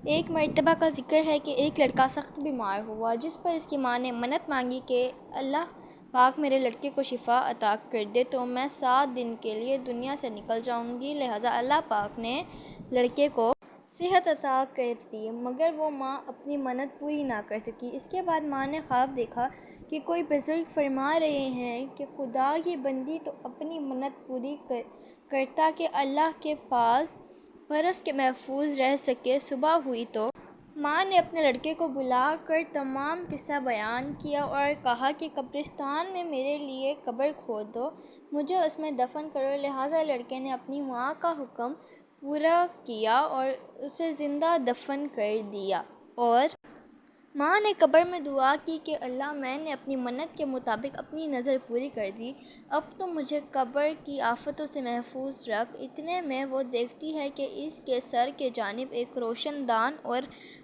ایک مرتبہ کا ذکر ہے کہ ایک لڑکا سخت بیمار ہوا، جس پر اس کی ماں نے منت مانگی کہ اللہ پاک میرے لڑکے کو شفا عطا کر دے تو میں 7 دن کے لیے دنیا سے نکل جاؤں گی۔ لہٰذا اللہ پاک نے لڑکے کو صحت عطا کر دی، مگر وہ ماں اپنی منت پوری نہ کر سکی۔ اس کے بعد ماں نے خواب دیکھا کہ کوئی بزرگ فرما رہے ہیں کہ خدا کی بندی تو اپنی منت پوری کرتا کہ اللہ کے پاس برس کے محفوظ رہ سکے۔ صبح ہوئی تو ماں نے اپنے لڑکے کو بلا کر تمام قصہ بیان کیا اور کہا کہ قبرستان میں میرے لیے قبر کھود دو، مجھے اس میں دفن کرو۔ لہٰذا لڑکے نے اپنی ماں کا حکم پورا کیا اور اسے زندہ دفن کر دیا، اور ماں نے قبر میں دعا کی کہ اللہ میں نے اپنی منت کے مطابق اپنی نظر پوری کر دی، اب تو مجھے قبر کی آفتوں سے محفوظ رکھ۔ اتنے میں وہ دیکھتی ہے کہ اس کے سر کے جانب ایک روشن دان اور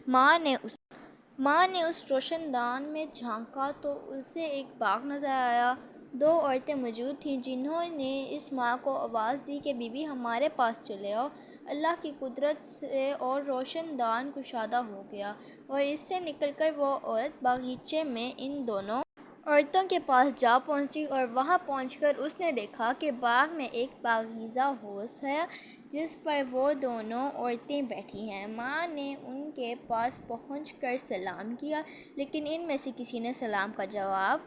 ماں نے اس روشن دان میں جھانکا تو اسے ایک باغ نظر آیا۔ 2 عورتیں موجود تھیں جنہوں نے اس ماں کو آواز دی کہ بی بی ہمارے پاس چلے آؤ۔ اللہ کی قدرت سے اور روشن دان کشادہ ہو گیا اور اس سے نکل کر وہ عورت باغیچے میں ان دونوں عورتوں کے پاس جا پہنچی، اور وہاں پہنچ کر اس نے دیکھا کہ باغ میں ایک پاکیزہ حوض ہے جس پر وہ دونوں عورتیں بیٹھی ہیں۔ ماں نے ان کے پاس پہنچ کر سلام کیا، لیکن ان میں سے کسی نے سلام کا جواب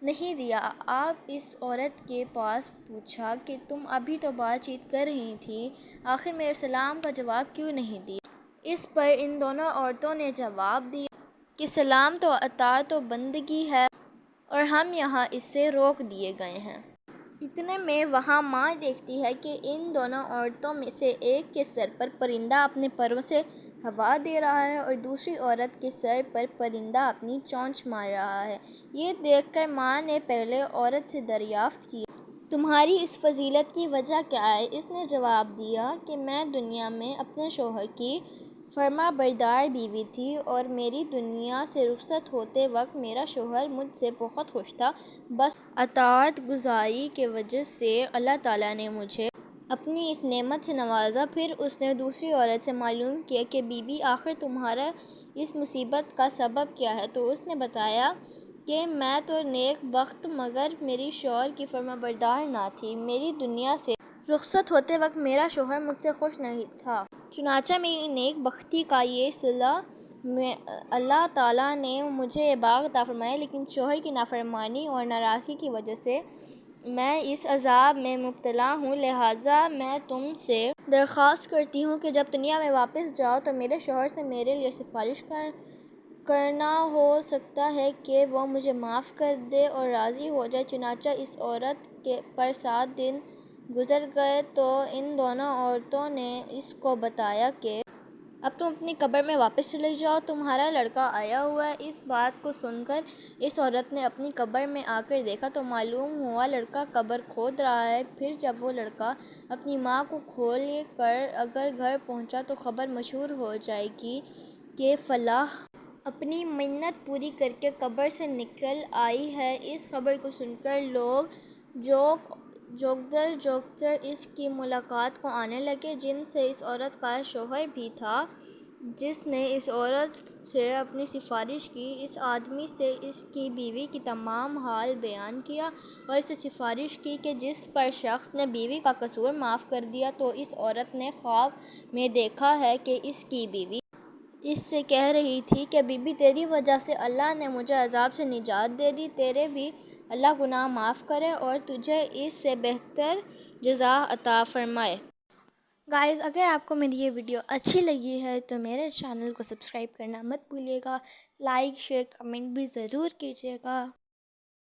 نہیں دیا۔ آپ اس عورت کے پاس پوچھا کہ تم ابھی تو بات چیت کر رہی تھی، آخر میرے سلام کا جواب کیوں نہیں دیا؟ اس پر ان دونوں عورتوں نے جواب دیا کہ سلام تو اطاعت و بندگی ہے اور ہم یہاں اس سے روک دیے گئے ہیں۔ اتنے میں وہاں ماں دیکھتی ہے کہ ان دونوں عورتوں میں سے ایک کے سر پر پرندہ اپنے پروں سے ہوا دے رہا ہے اور دوسری عورت کے سر پر پرندہ اپنی چونچ مار رہا ہے۔ یہ دیکھ کر ماں نے پہلے عورت سے دریافت کیا تمہاری اس فضیلت کی وجہ کیا ہے؟ اس نے جواب دیا کہ میں دنیا میں اپنے شوہر کی فرما بردار بیوی تھی اور میری دنیا سے رخصت ہوتے وقت میرا شوہر مجھ سے بہت خوش تھا، بس اطاعت گزاری کی وجہ سے اللہ تعالیٰ نے مجھے اپنی اس نعمت سے نوازا۔ پھر اس نے دوسری عورت سے معلوم کیا کہ بی بی آخر تمہارا اس مصیبت کا سبب کیا ہے؟ تو اس نے بتایا کہ میں تو نیک بخت مگر میری شوہر کی فرما بردار نہ تھی، میری دنیا سے رخصت ہوتے وقت میرا شوہر مجھ سے خوش نہیں تھا، چنانچہ میری نیک بختی کا یہ صلہ اللہ تعالیٰ نے مجھے یہ باغ عطا فرمایا، لیکن شوہر کی نافرمانی اور ناراضگی کی وجہ سے میں اس عذاب میں مبتلا ہوں۔ لہٰذا میں تم سے درخواست کرتی ہوں کہ جب دنیا میں واپس جاؤ تو میرے شوہر سے میرے لیے سفارش کرنا، ہو سکتا ہے کہ وہ مجھے معاف کر دے اور راضی ہو جائے۔ چنانچہ اس عورت پر 7 دن گزر گئے تو ان دونوں عورتوں نے اس کو بتایا کہ اب تم اپنی قبر میں واپس چلے جاؤ، تمہارا لڑکا آیا ہوا ہے۔ اس بات کو سن کر اس عورت نے اپنی قبر میں آ کر دیکھا تو معلوم ہوا لڑکا قبر کھود رہا ہے۔ پھر جب وہ لڑکا اپنی ماں کو کھول کر اگر گھر پہنچا تو خبر مشہور ہو جائے گی کہ فلاں اپنی منت پوری کر کے قبر سے نکل آئی ہے۔ اس خبر کو سن کر لوگ جوکر اس کی ملاقات کو آنے لگے، جن سے اس عورت کا شوہر بھی تھا، جس نے اس عورت سے اپنی سفارش کی۔ اس آدمی سے اس کی بیوی کی تمام حال بیان کیا اور اس سے سفارش کی کہ جس پر شخص نے بیوی کا قصور معاف کر دیا تو اس عورت نے خواب میں دیکھا ہے کہ اس کی بیوی اس سے کہہ رہی تھی کہ بی بی تیری وجہ سے اللہ نے مجھے عذاب سے نجات دے دی، تیرے بھی اللہ گناہ معاف کرے اور تجھے اس سے بہتر جزا عطا فرمائے۔ گائز، اگر آپ کو میری یہ ویڈیو اچھی لگی ہے تو میرے چینل کو سبسکرائب کرنا مت بھولیے گا، لائک شیئر کمنٹ بھی ضرور کیجیے گا۔